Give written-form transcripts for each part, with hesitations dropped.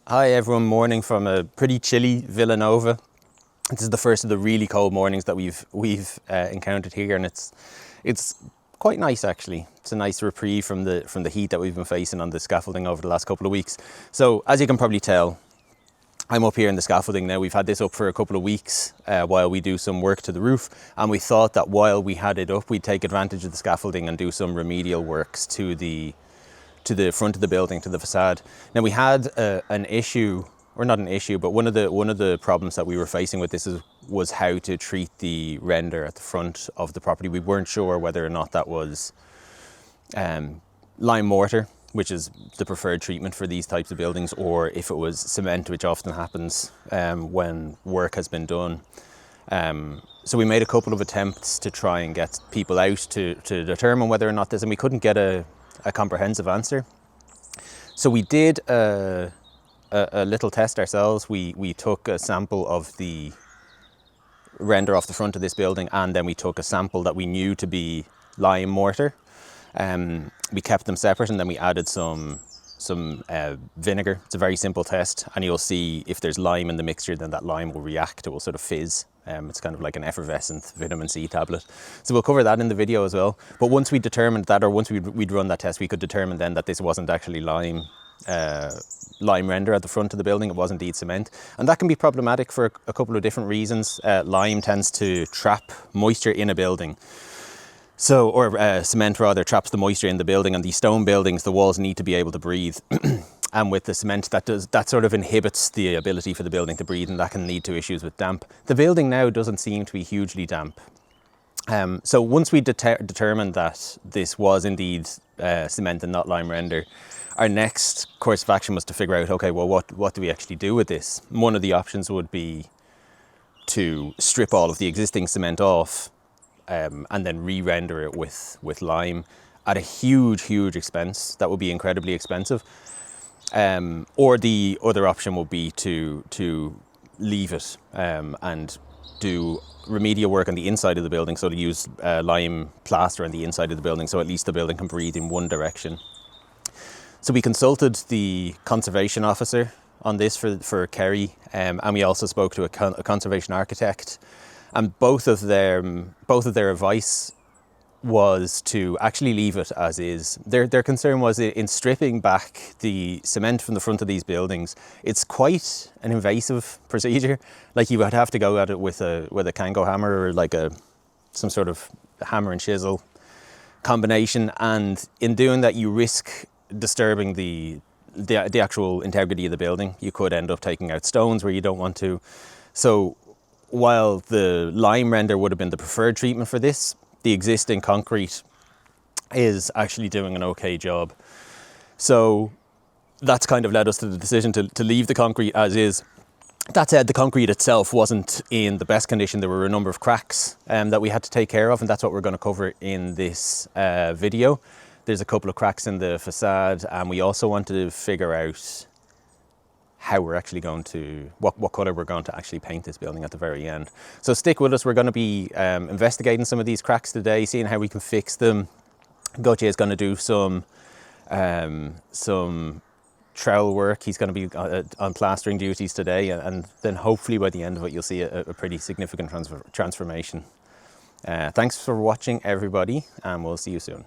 Hi everyone, morning from a pretty chilly Villa Nuova. This is the first of the really cold mornings that we've encountered here, and it's quite nice actually. It's a nice reprieve from the heat that we've been facing on the scaffolding over the last couple of weeks. So as you can probably tell, I'm up here in the scaffolding now. We've had this up for a couple of weeks while we do some work to the roof, and we thought that while we had it up, we'd take advantage of the scaffolding and do some remedial works to the front of the building, to the facade. Now we had an issue, or not an issue, but one of the problems that we were facing with this was how to treat the render at the front of the property. We weren't sure whether or not that was lime mortar, which is the preferred treatment for these types of buildings, or if it was cement, which often happens when work has been done. So we made a couple of attempts to try and get people out to determine whether or not this, and we couldn't get a comprehensive answer. So we did a little test ourselves. We took a sample of the render off the front of this building, and then we took a sample that we knew to be lime mortar. We kept them separate, and then we added some vinegar. It's a very simple test, and you'll see if there's lime in the mixture, then that lime will react, it will sort of fizz. It's kind of like an effervescent vitamin C tablet. So we'll cover that in the video as well. But once we determined that, or once we'd run that test, we could determine then that this wasn't actually lime render at the front of the building. It was indeed cement. And that can be problematic for a couple of different reasons. Lime tends to trap moisture in a building. So, or cement rather, traps the moisture in the building, and these stone buildings, the walls need to be able to breathe. And with the cement, that sort of inhibits the ability for the building to breathe, and that can lead to issues with damp. The building now doesn't seem to be hugely damp. So once we determined that this was indeed cement and not lime render, our next course of action was to figure out, okay, well, what do we actually do with this? One of the options would be to strip all of the existing cement off and then re-render it with lime at a huge expense. That would be incredibly expensive. Or the other option would be to leave it and do remedial work on the inside of the building, so to use lime plaster on the inside of the building, so at least the building can breathe in one direction. So we consulted the conservation officer on this for Kerry, and we also spoke to a conservation architect, and both of their advice was to actually leave it as is. Their concern was in stripping back the cement from the front of these buildings. It's quite an invasive procedure. Like, you would have to go at it with a Kango hammer, or like some sort of hammer and chisel combination, and in doing that you risk disturbing the actual integrity of the building. You could end up taking out stones where you don't want to. So while the lime render would have been the preferred treatment for this, the existing concrete is actually doing an okay job. So that's kind of led us to the decision to leave the concrete as is. That said, the concrete itself wasn't in the best condition. There were a number of cracks that we had to take care of, and that's what we're going to cover in this video. There's a couple of cracks in the facade, and we also wanted to figure out how we're actually going to, what colour we're going to actually paint this building at the very end. So stick with us. We're going to be investigating some of these cracks today, seeing how we can fix them. Gauthier is going to do some trowel work. He's going to be on plastering duties today, and then hopefully by the end of it you'll see a pretty significant transformation. Thanks for watching, everybody, and we'll see you soon.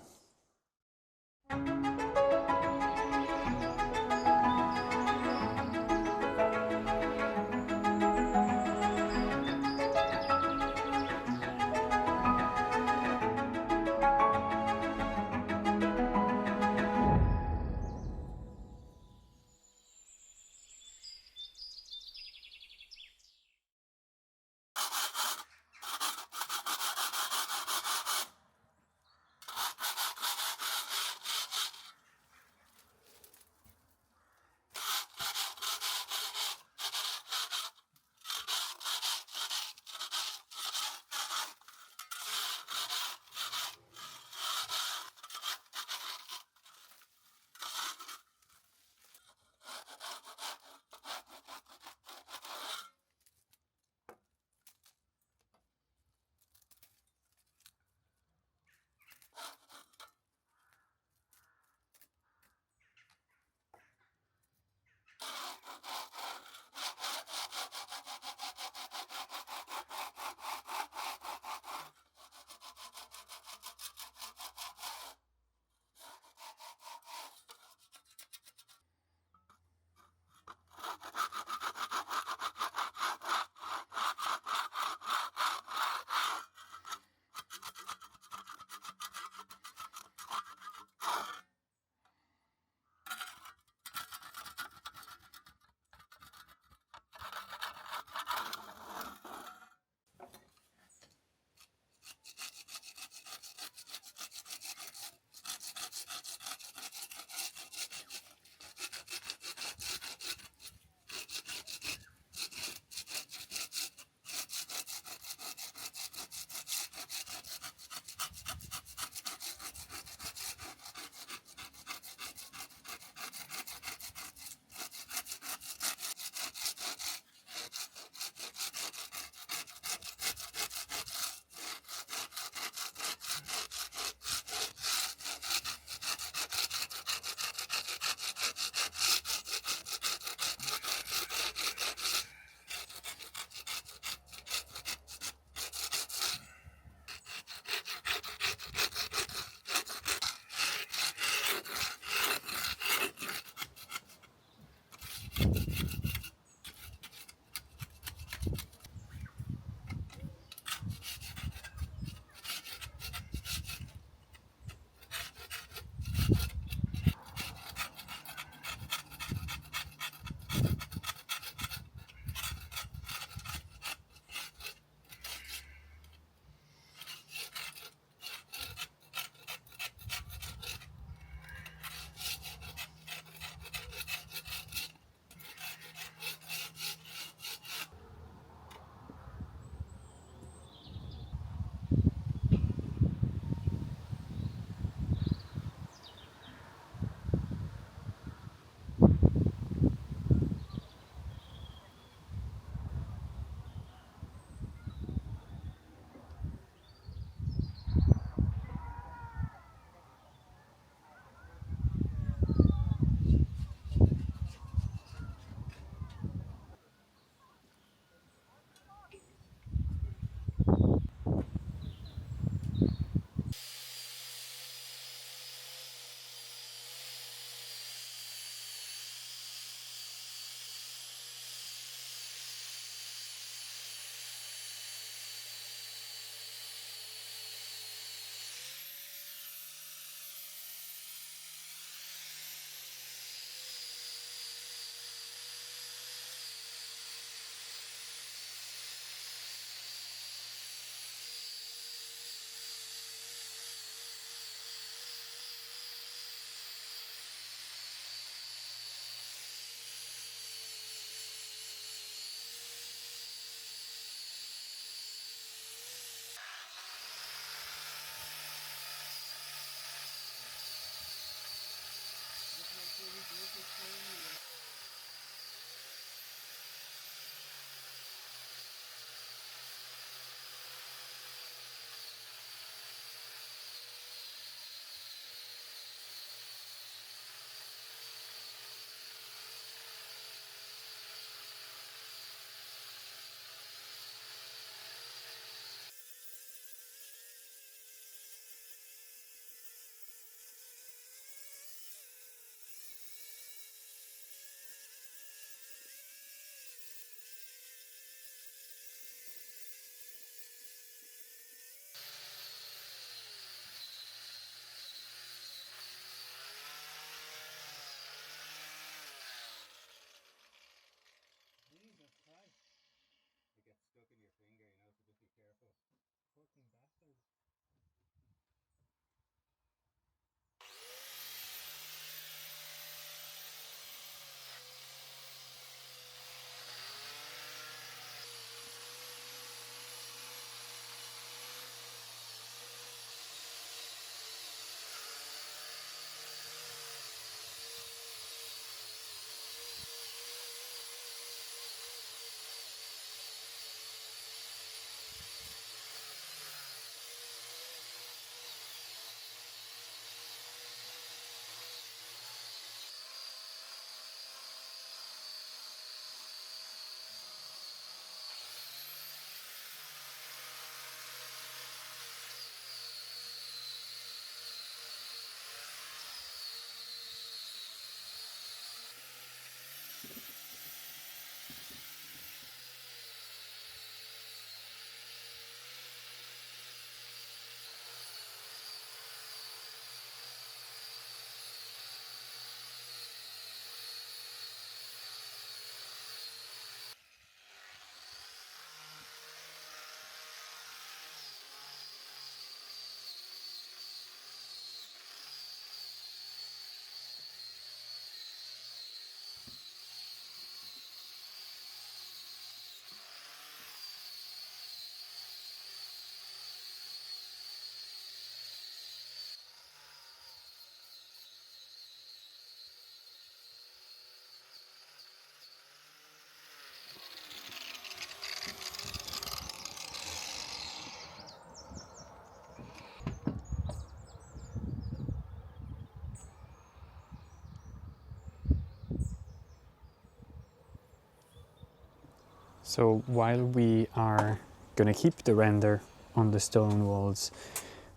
So while we are going to keep the render on the stone walls,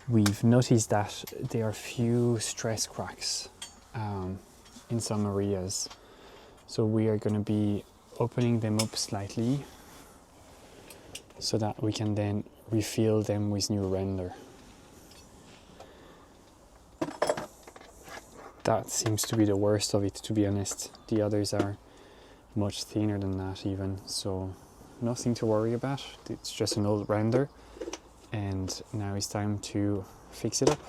we've noticed that there are few stress cracks in some areas. So we are going to be opening them up slightly so that we can then refill them with new render. That seems to be the worst of it, to be honest. The others are much thinner than that even, so nothing to worry about. It's just an old render, and now it's time to fix it up.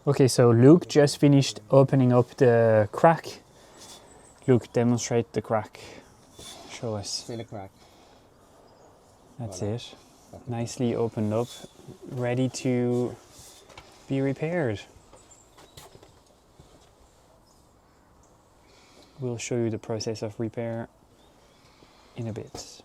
Okay, so Luke just finished opening up the crack. Luke, demonstrate the crack. Show us. Feel a crack. That's Voilà. it. Nicely opened up, ready to be repaired. We'll show you the process of repair in a bit.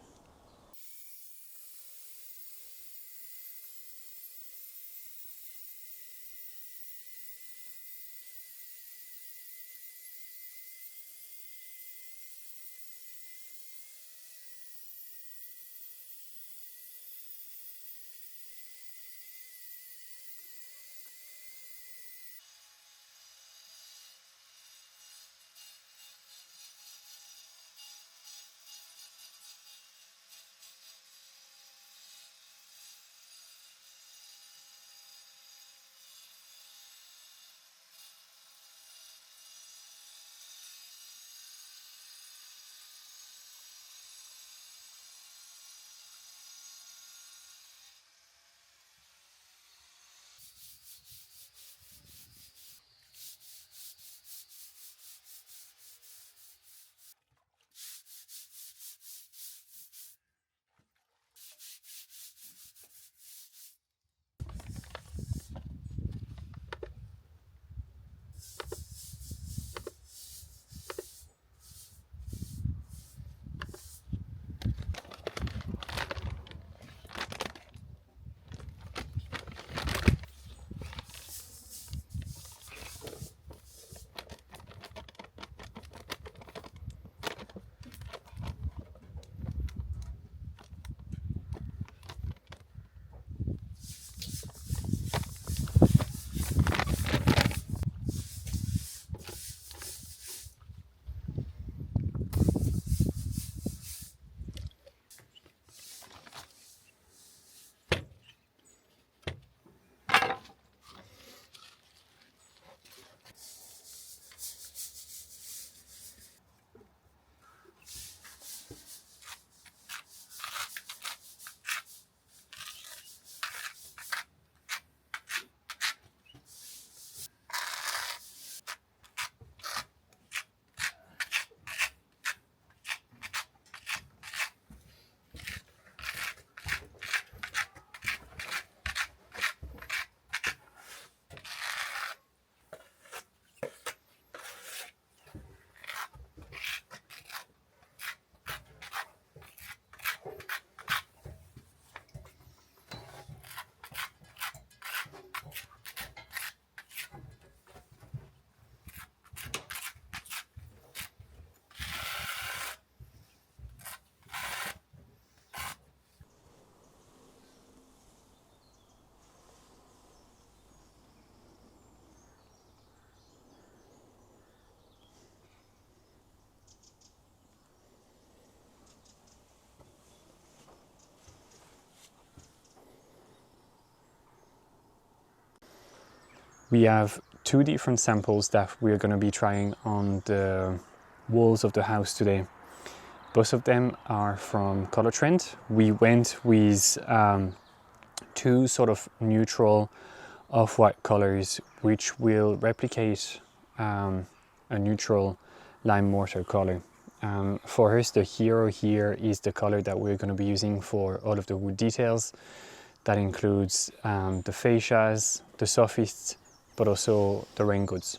We have 2 different samples that we're going to be trying on the walls of the house today. Both of them are from Color Trend. We went with 2 sort of neutral off-white colors which will replicate a neutral lime mortar color. For us, the hero here is the color that we're going to be using for all of the wood details. That includes the fascias, the soffists, but also the rain goods.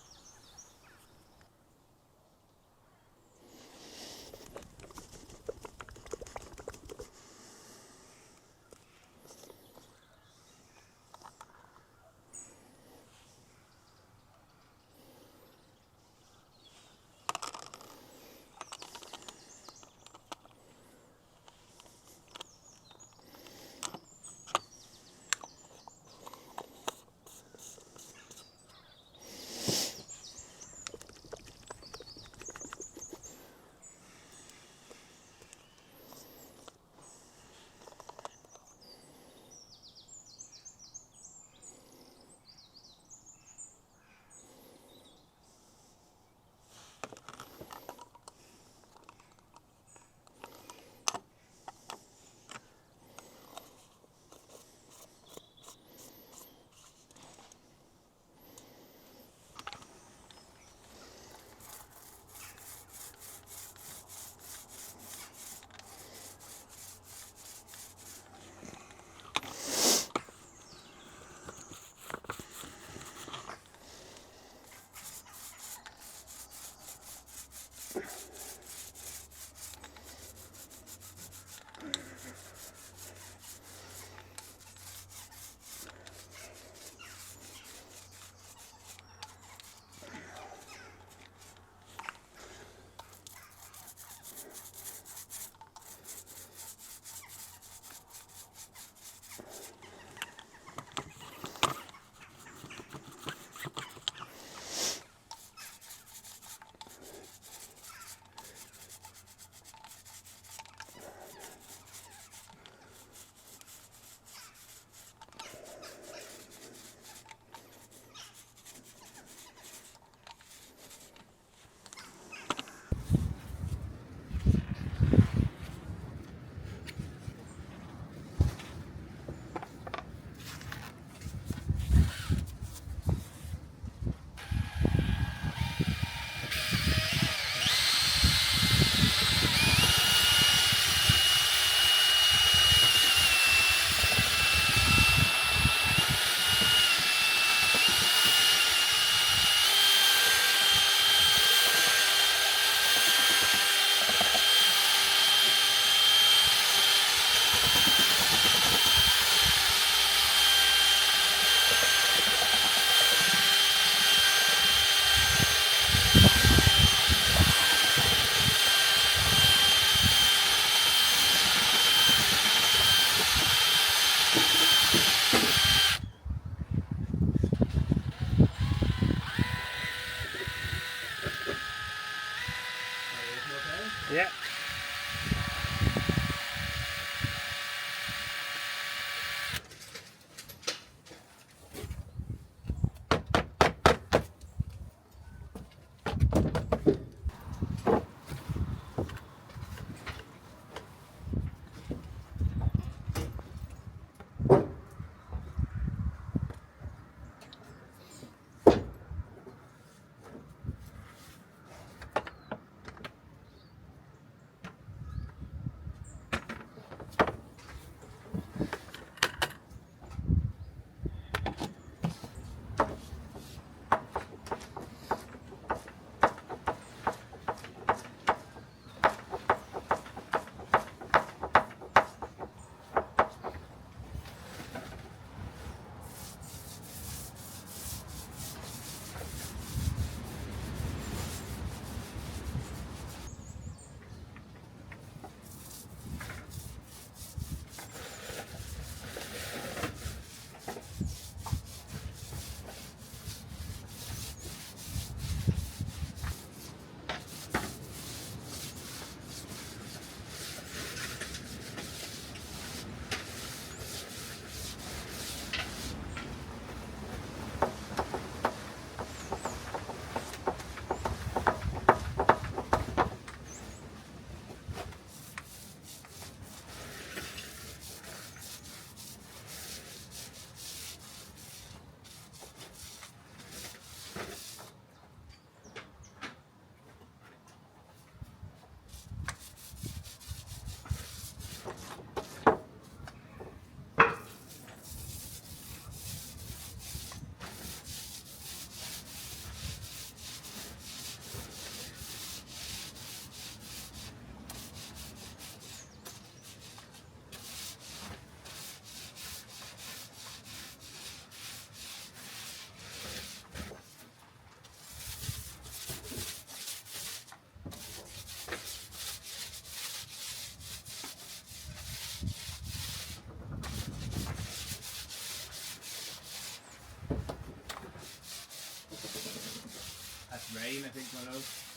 think, my love.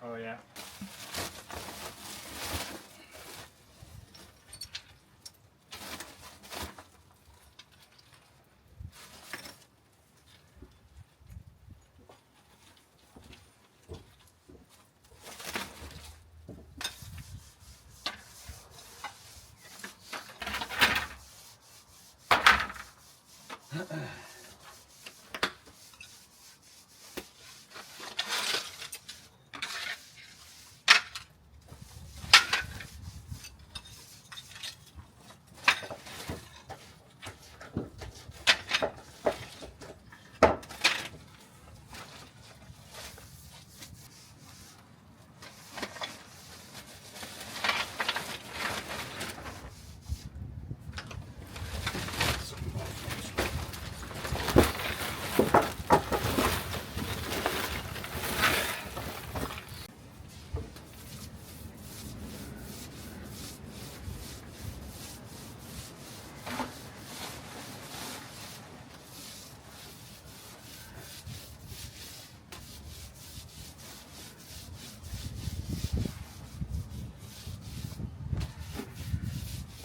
Oh yeah.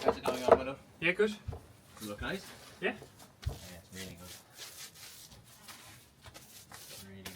How's it going on, my love? Yeah, good. Does it look nice? Yeah. Yeah, it's really good. Really good.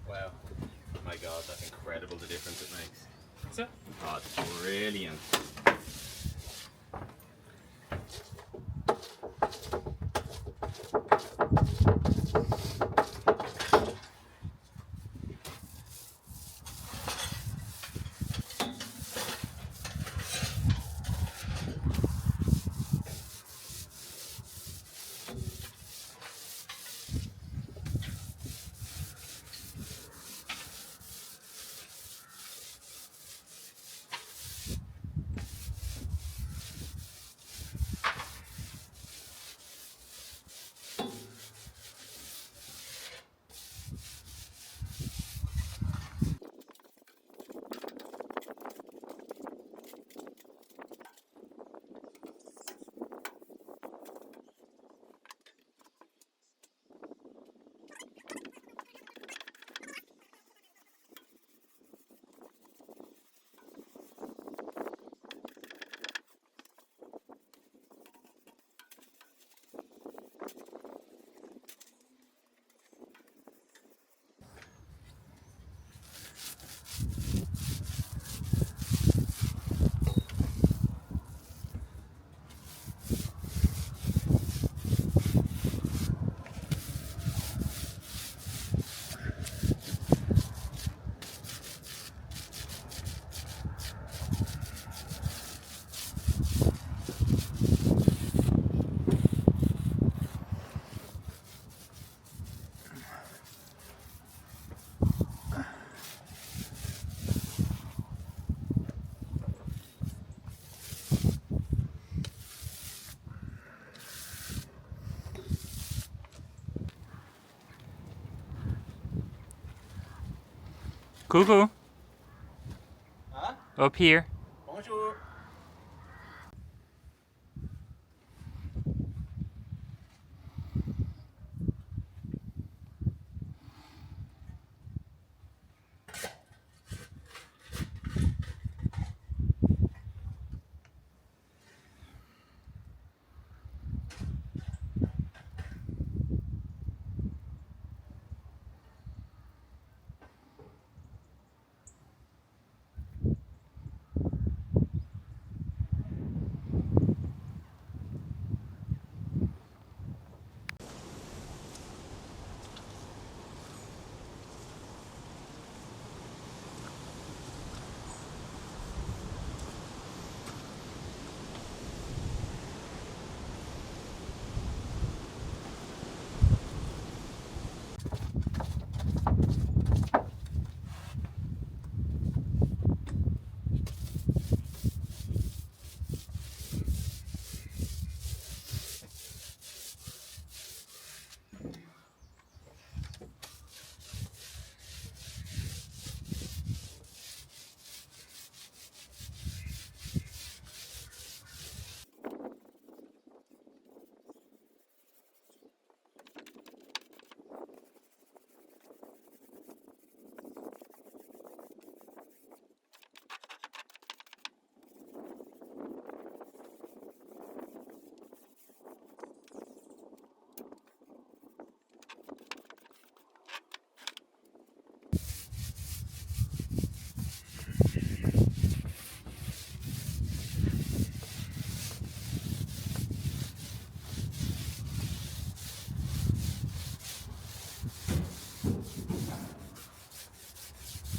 Wow. My God, that's incredible the difference it makes. What's that? Oh, it's brilliant. Cuckoo. Huh? Up here. Bonjour.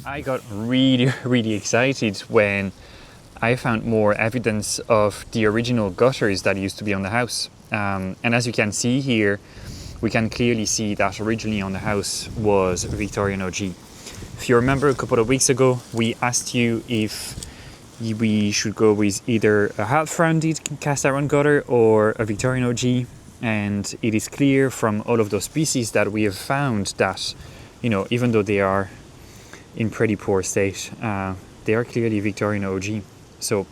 I got really excited when I found more evidence of the original gutters that used to be on the house. And as you can see here, we can clearly see that originally on the house was Victorian OG. If you remember a couple of weeks ago, we asked you if we should go with either a half-rounded cast iron gutter or a Victorian OG. And it is clear from all of those species that we have found that, you know, even though they are in pretty poor state, they are clearly Victorian OG. So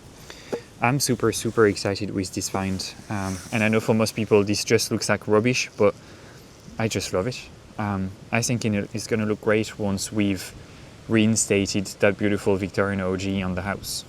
I'm super excited with this find. And I know for most people this just looks like rubbish, but I just love it. I think it's going to look great once we've reinstated that beautiful Victorian OG on the house.